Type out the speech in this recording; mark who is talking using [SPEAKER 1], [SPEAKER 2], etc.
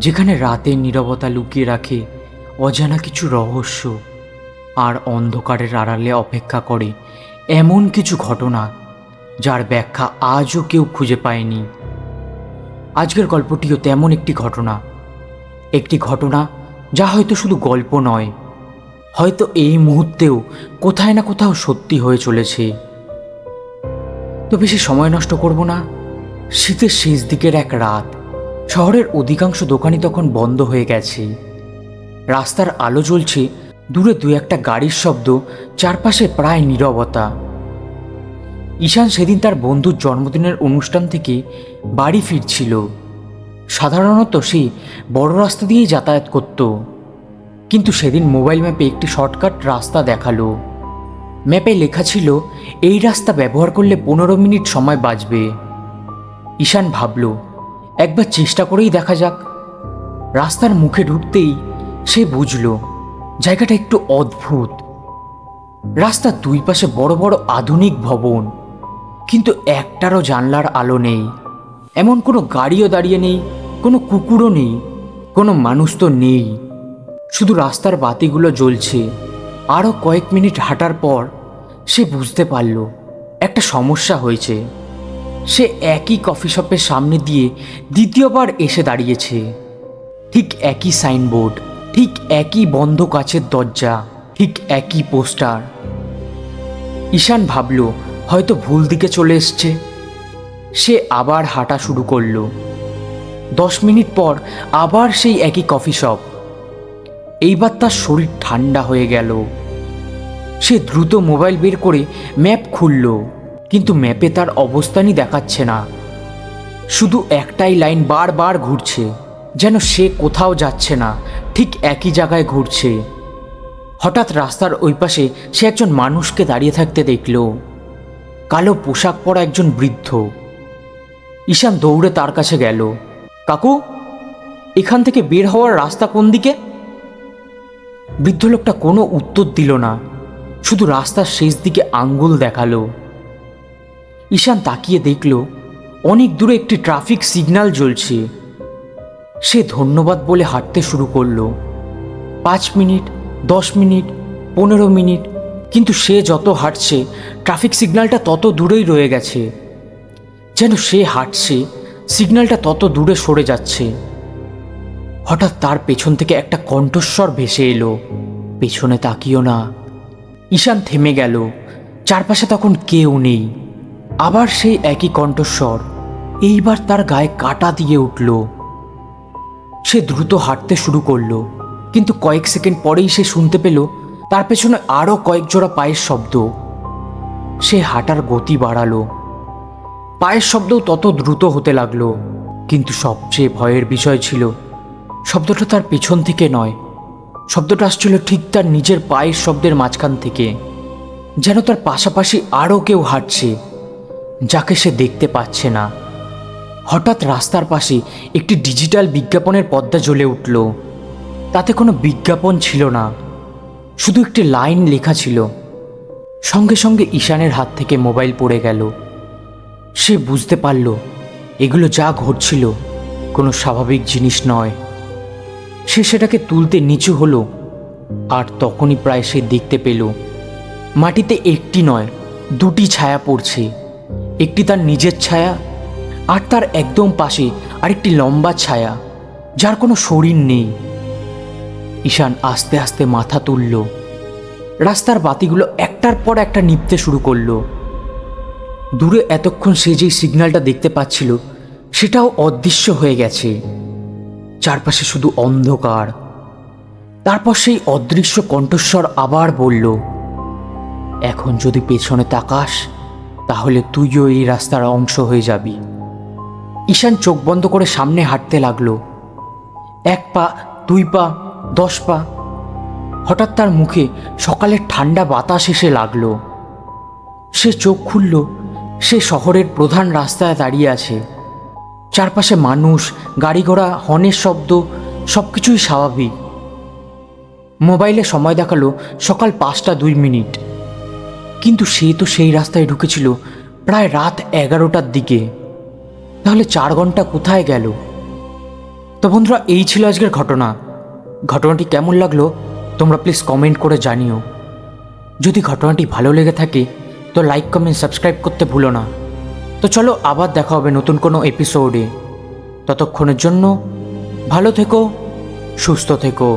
[SPEAKER 1] যেখানে রাতের নীরবতা লুকিয়ে রাখে অজানা কিছু রহস্য, আর অন্ধকারের আড়ালে অপেক্ষা করে এমন কিছু ঘটনা যার ব্যাখ্যা আজও কেউ খুঁজে পায়নি। আজকের গল্পটিও তেমন একটি ঘটনা যা হয়তো শুধু গল্প নয়, হয়তো এই মুহূর্তেও কোথায় না কোথাও সত্যি হয়ে চলেছে। তো বেশি সময় নষ্ট করব না। শীতের শেষ দিকের এক রাত, শহরের অধিকাংশ দোকানই তখন বন্ধ হয়ে গেছে। রাস্তার আলো জ্বলছে, দূরে দু একটা গাড়ির শব্দ, চারপাশে প্রায় নীরবতা। ঈশান সেদিন তার বন্ধুর জন্মদিনের অনুষ্ঠান থেকে বাড়ি ফিরছিল। সাধারণত সে বড় রাস্তা দিয়েই যাতায়াত করত, কিন্তু সেদিন মোবাইল ম্যাপে একটি শর্টকাট রাস্তা দেখালো। ম্যাপে লেখা ছিল এই রাস্তা ব্যবহার করলে 15 মিনিট সময় বাঁচবে। ঈশান ভাবল, একবার চেষ্টা করেই দেখা যাক। রাস্তার মুখে ঢুকতেই সে বুঝল জায়গাটা একটু অদ্ভুত। রাস্তার দুই পাশে বড় বড় আধুনিক ভবন, কিন্তু একটারও জানলার আলো নেই। এমন কোনো গাড়িও দাঁড়িয়ে নেই, কোনো কুকুরও নেই, কোনো মানুষ তো নেই। শুধু রাস্তার বাতিগুলো জ্বলছে। আরও কয়েক মিনিট হাঁটার পর সে বুঝতে পারল একটা সমস্যা হয়েছে। সে একই কফি শপের সামনে দিয়ে দ্বিতীয়বার এসে দাঁড়িয়েছে। ঠিক একই সাইনবোর্ড, ঠিক একই বন্ধ কাচের দরজা, ঠিক একই পোস্টার। ঈশান ভাবল হয়তো ভুল দিকে চলে এসছে। সে আবার হাঁটা শুরু করল। 10 মিনিট পর আবার সেই একই কফি শপ। এইবার তার শরীর ঠান্ডা হয়ে গেল। সে দ্রুত মোবাইল বের করে ম্যাপ খুলল, কিন্তু ম্যাপে তার অবস্থানই দেখাচ্ছে না। শুধু একটাই লাইন বারবার ঘুরছে, যেন সে কোথাও যাচ্ছে না, ঠিক একই জায়গায় ঘুরছে। হঠাৎ রাস্তার ওই পাশে সে একজন মানুষকে দাঁড়িয়ে থাকতে দেখল। কালো পোশাক পরা একজন বৃদ্ধ। ঈশান দৌড়ে তার কাছে গেল। কাকু, এখান থেকে বের হওয়ার রাস্তা কোন দিকে? বৃদ্ধ লোকটা কোনো উত্তর দিল না, শুধু রাস্তার শেষ দিকে আঙ্গুল দেখালো। ঈশান তাকিয়ে দেখল অনেক দূরে একটি ট্রাফিক সিগন্যাল জ্বলছে। সে ধন্যবাদ বলে হাঁটতে শুরু করলো। 5 মিনিট, 10 মিনিট, 15 মিনিট, কিন্তু সে যত হাঁটছে ট্রাফিক সিগন্যালটা তত দূরেই রয়ে গেছে। যেন সে হাঁটছে, সিগন্যালটা তত দূরে সরে যাচ্ছে। হঠাৎ তার পেছন থেকে একটা কণ্ঠস্বর ভেসে এলো, পেছনে তাকিও না। ঈশান থেমে গেল। চারপাশে তখন কেউ নেই। আবার সেই একই কণ্ঠস্বর। এইবার তার গায়ে কাঁটা দিয়ে উঠল। সে দ্রুত হাঁটতে শুরু করলো, কিন্তু কয়েক সেকেন্ড পরেই সে শুনতে পেল তার পেছনে আরও কয়েক জোড়া পায়ের শব্দ। সে হাঁটার গতি বাড়ালো। পায়ের শব্দও তত দ্রুত হতে লাগলো, কিন্তু সবচেয়ে ভয়ের বিষয় ছিল শব্দটা তার পেছন থেকে নয়। শব্দটা আসছিল ঠিক তার নিজের পায়ের শব্দের মাঝখান থেকে। যেন তার পাশাপাশি আরও কেউ হাঁটছে, যাকে সে দেখতে পাচ্ছে না। হঠাৎ রাস্তার পাশে একটি ডিজিটাল বিজ্ঞাপনের পর্দা জ্বলে উঠল। তাতে কোনো বিজ্ঞাপন ছিল না, শুধু একটি লাইন লেখা ছিল। সঙ্গে সঙ্গে ঈশানের হাত থেকে মোবাইল পড়ে গেল। সে বুঝতে পারল এগুলো যা ঘটছিল কোনো স্বাভাবিক জিনিস নয়। সে সেটাকে তুলতে নিচু হলো, আর তখনই প্রায় সে দেখতে পেল মাটিতে একটি নয়, 2টি ছায়া পড়ছে। একটি তার নিজের ছায়া, আর তার একদম পাশে আরেকটি লম্বা ছায়া, যার কোনো শরীর নেই। ঈশান আস্তে আস্তে মাথা তুলল। রাস্তার বাতিগুলো একটার পর একটা নিভতে শুরু করলো। দূরে এতক্ষণ সে যেই সিগন্যালটা দেখতে পাচ্ছিল সেটাও অদৃশ্য হয়ে গেছে। চারপাশে শুধু অন্ধকার। তারপর সেই অদৃশ্য কণ্ঠস্বর আবার বলল, এখন যদি পেছনে তাকাস তাহলে তুইও এই রাস্তার অংশ হয়ে যাবি। ঈশান চোখ বন্ধ করে সামনে হাঁটতে লাগলো। 1 পা, 2 পা, 10 পা। হঠাৎ তার মুখে সকালের ঠান্ডা বাতাস এসে লাগলো। সে চোখ খুলল। সে শহরের প্রধান রাস্তায় দাঁড়িয়ে আছে। চারপাশে মানুষ, গাড়ি ঘোড়া, হর্নের শব্দ, সবকিছুই স্বাভাবিক। মোবাইলে সময় দেখালো সকাল 5টা 2 মিনিট, কিন্তু সে তো সেই রাস্তায় ঢুকেছিল প্রায় রাত 11টার দিকে। তাহলে 4 ঘন্টা কোথায় গেল? তো বন্ধুরা, এই ছিল আজকের ঘটনাটি কেমন লাগলো তোমরা প্লিজ কমেন্ট করে জানিও। যদি ঘটনাটি ভালো লেগে থাকে তো লাইক কমেন্ট সাবস্ক্রাইব করতে ভুলো না। তো চলো আবার দেখা হবে নতুন কোনো এপিসোডে। ততক্ষণের জন্য ভালো থেকো, সুস্থ থেকো।